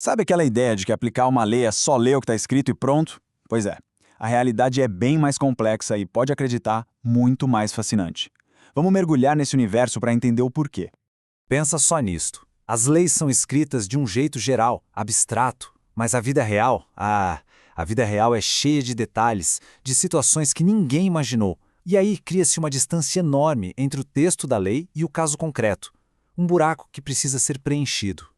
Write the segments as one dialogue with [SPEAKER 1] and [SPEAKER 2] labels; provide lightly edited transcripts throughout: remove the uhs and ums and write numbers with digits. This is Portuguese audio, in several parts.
[SPEAKER 1] Sabe aquela ideia de que aplicar uma lei é só ler o que está escrito e pronto? Pois é, a realidade é bem mais complexa e, pode acreditar, muito mais fascinante. Vamos mergulhar nesse universo para entender o porquê.
[SPEAKER 2] Pensa só nisto. As leis são escritas de um jeito geral, abstrato, mas a vida real é cheia de detalhes, de situações que ninguém imaginou. E aí cria-se uma distância enorme entre o texto da lei e o caso concreto. Um buraco que precisa ser preenchido.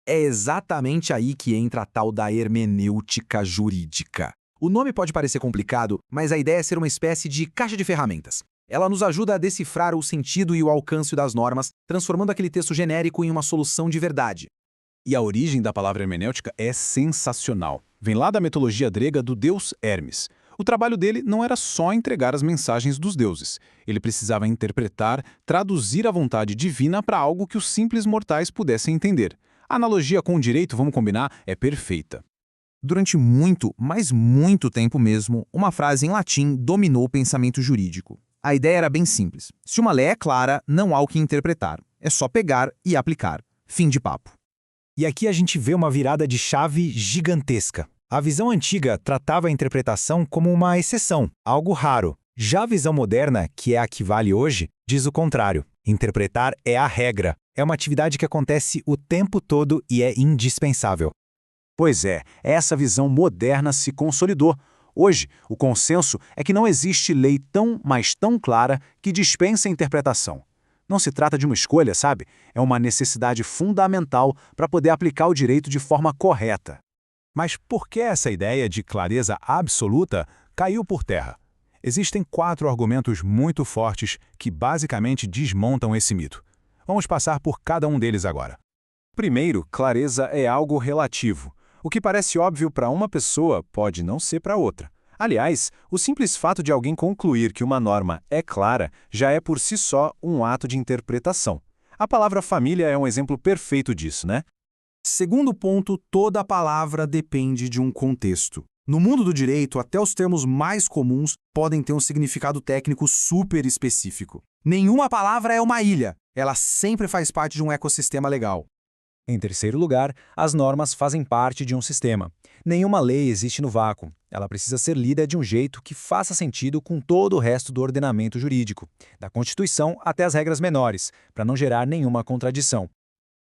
[SPEAKER 3] É exatamente aí que entra a tal da hermenêutica jurídica. O nome pode parecer complicado, mas a ideia é ser uma espécie de caixa de ferramentas. Ela nos ajuda a decifrar o sentido e o alcance das normas, transformando aquele texto genérico em uma solução de verdade.
[SPEAKER 4] E a origem da palavra hermenêutica é sensacional. Vem lá da mitologia grega do deus Hermes. O trabalho dele não era só entregar as mensagens dos deuses. Ele precisava interpretar, traduzir a vontade divina para algo que os simples mortais pudessem entender. A analogia com o direito, vamos combinar, é perfeita.
[SPEAKER 3] Durante muito, mas muito tempo mesmo, uma frase em latim dominou o pensamento jurídico. A ideia era bem simples. Se uma lei é clara, não há o que interpretar. É só pegar e aplicar. Fim de papo.
[SPEAKER 5] E aqui a gente vê uma virada de chave gigantesca. A visão antiga tratava a interpretação como uma exceção, algo raro. Já a visão moderna, que é a que vale hoje, diz o contrário. Interpretar é a regra. É uma atividade que acontece o tempo todo e é indispensável.
[SPEAKER 1] Pois é, essa visão moderna se consolidou. Hoje, o consenso é que não existe lei tão clara que dispense a interpretação. Não se trata de uma escolha, sabe? É uma necessidade fundamental para poder aplicar o direito de forma correta.
[SPEAKER 4] Mas por que essa ideia de clareza absoluta caiu por terra? Existem 4 argumentos muito fortes que basicamente desmontam esse mito. Vamos passar por cada um deles agora. Primeiro, clareza é algo relativo. O que parece óbvio para uma pessoa pode não ser para outra. Aliás, o simples fato de alguém concluir que uma norma é clara já é por si só um ato de interpretação. A palavra família é um exemplo perfeito disso, né?
[SPEAKER 3] Segundo ponto, toda palavra depende de um contexto. No mundo do direito, até os termos mais comuns podem ter um significado técnico super específico. Nenhuma palavra é uma ilha. Ela sempre faz parte de um ecossistema legal.
[SPEAKER 5] Em terceiro lugar, as normas fazem parte de um sistema. Nenhuma lei existe no vácuo. Ela precisa ser lida de um jeito que faça sentido com todo o resto do ordenamento jurídico, da Constituição até as regras menores, para não gerar nenhuma contradição.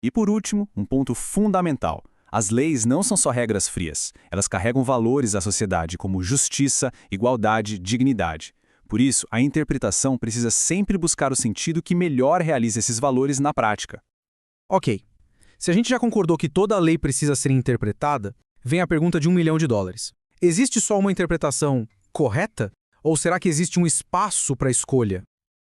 [SPEAKER 4] E por último, um ponto fundamental. As leis não são só regras frias. Elas carregam valores à sociedade como justiça, igualdade, dignidade. Por isso, a interpretação precisa sempre buscar o sentido que melhor realize esses valores na prática.
[SPEAKER 6] Ok. Se a gente já concordou que toda lei precisa ser interpretada, vem a pergunta de $1 milhão. Existe só uma interpretação correta? Ou será que existe um espaço para escolha?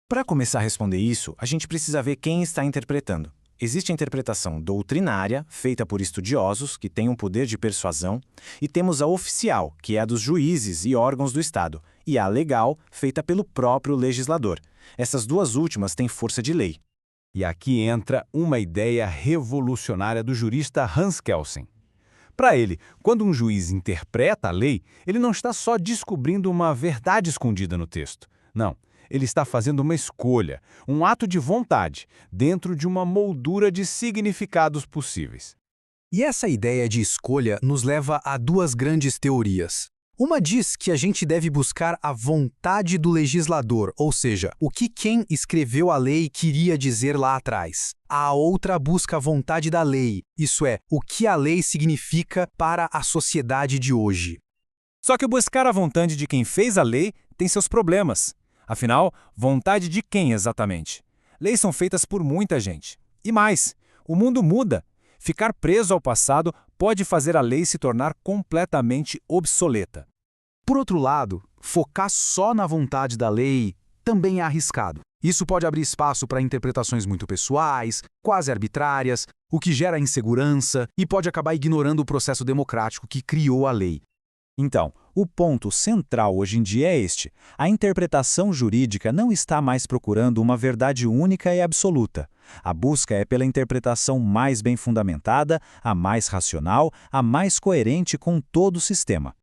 [SPEAKER 2] Para começar a responder isso, a gente precisa ver quem está interpretando. Existe a interpretação doutrinária, feita por estudiosos, que têm um poder de persuasão, e temos a oficial, que é a dos juízes e órgãos do Estado, e a legal, feita pelo próprio legislador. Essas duas últimas têm força de lei.
[SPEAKER 4] E aqui entra uma ideia revolucionária do jurista Hans Kelsen. Para ele, quando um juiz interpreta a lei, ele não está só descobrindo uma verdade escondida no texto. Não, ele está fazendo uma escolha, um ato de vontade, dentro de uma moldura de significados possíveis.
[SPEAKER 6] E essa ideia de escolha nos leva a duas grandes teorias. Uma diz que a gente deve buscar a vontade do legislador, ou seja, o que quem escreveu a lei queria dizer lá atrás. A outra busca a vontade da lei, isso é, o que a lei significa para a sociedade de hoje.
[SPEAKER 5] Só que buscar a vontade de quem fez a lei tem seus problemas. Afinal, vontade de quem exatamente? Leis são feitas por muita gente. E mais, o mundo muda. Ficar preso ao passado pode fazer a lei se tornar completamente obsoleta.
[SPEAKER 3] Por outro lado, focar só na vontade da lei também é arriscado. Isso pode abrir espaço para interpretações muito pessoais, quase arbitrárias, o que gera insegurança e pode acabar ignorando o processo democrático que criou a lei.
[SPEAKER 1] Então, o ponto central hoje em dia é este. A interpretação jurídica não está mais procurando uma verdade única e absoluta. A busca é pela interpretação mais bem fundamentada, a mais racional, a mais coerente com todo o sistema.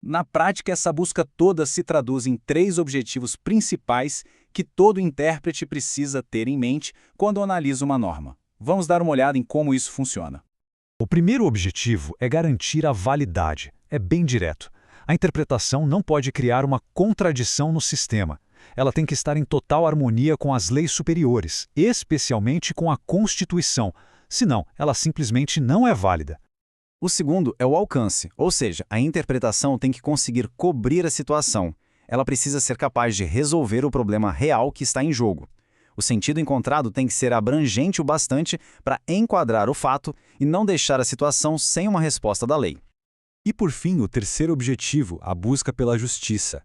[SPEAKER 1] Na prática, essa busca toda se traduz em 3 objetivos principais que todo intérprete precisa ter em mente quando analisa uma norma. Vamos dar uma olhada em como isso funciona.
[SPEAKER 4] O primeiro objetivo é garantir a validade. É bem direto. A interpretação não pode criar uma contradição no sistema. Ela tem que estar em total harmonia com as leis superiores, especialmente com a Constituição. Senão, ela simplesmente não é válida.
[SPEAKER 2] O segundo é o alcance, ou seja, a interpretação tem que conseguir cobrir a situação. Ela precisa ser capaz de resolver o problema real que está em jogo. O sentido encontrado tem que ser abrangente o bastante para enquadrar o fato e não deixar a situação sem uma resposta da lei.
[SPEAKER 1] E por fim, o terceiro objetivo, a busca pela justiça.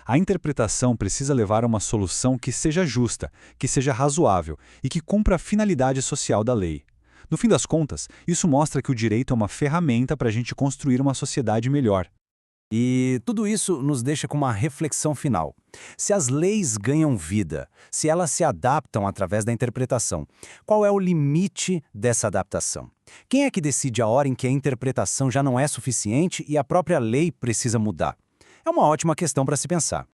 [SPEAKER 1] A interpretação precisa levar a uma solução que seja justa, que seja razoável e que cumpra a finalidade social da lei. No fim das contas, isso mostra que o direito é uma ferramenta para a gente construir uma sociedade melhor.
[SPEAKER 5] E tudo isso nos deixa com uma reflexão final. Se as leis ganham vida, se elas se adaptam através da interpretação, qual é o limite dessa adaptação? Quem é que decide a hora em que a interpretação já não é suficiente e a própria lei precisa mudar? É uma ótima questão para se pensar.